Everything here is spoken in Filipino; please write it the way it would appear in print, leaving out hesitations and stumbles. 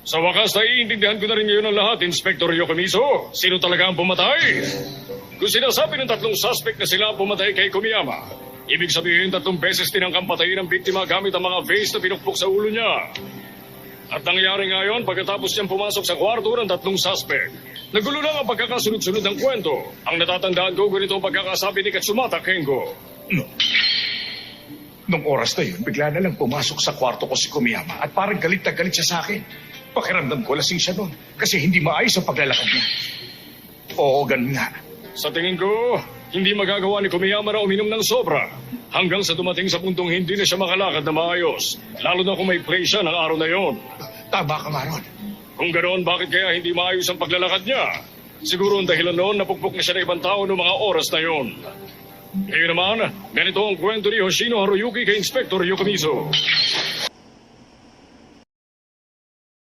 Sa wakas, naiintindihan ko na rin ngayon ang lahat, Inspector Yokomizo. Sino talaga ang pumatay? Kung sinasabi ng tatlong suspect na sila ang pumatay kay Kumiyama, ibig sabihin 3 beses tinangkang patayin ang biktima gamit ang mga vase na pinukpok sa ulo niya. At nangyari ngayon pagkatapos niyang pumasok sa kwarto ng 3 suspect. Nagulo lang ang pagkakasunod-sunod ng kwento. Ang natatandaan ko, ganito ang pagkakasabi ni Katsumata Kengo. Nung oras na yun, bigla na lang pumasok sa kwarto ko si Kumiyama at parang galit na galit siya sa akin. Pakiramdam ko lasing siya noon kasi hindi maayos ang paglalakad niya. Oo, ganun nga. Sa tingin ko, hindi magagawa ni Kumiyama na uminom ng sobra. Hanggang sa dumating sa puntong hindi na siya makalakad na maayos. Lalo na kung may play siya ng araw na yon. Tama ka, Maron. Kung ganoon, bakit kaya hindi maayos ang paglalakad niya? Siguro ang dahilan noon, napukpok na siya ng ibang tao noong mga oras na yon. Ngayon naman, ganito ang kwento ni Hoshino Haruyuki kay Inspector Yokomizo.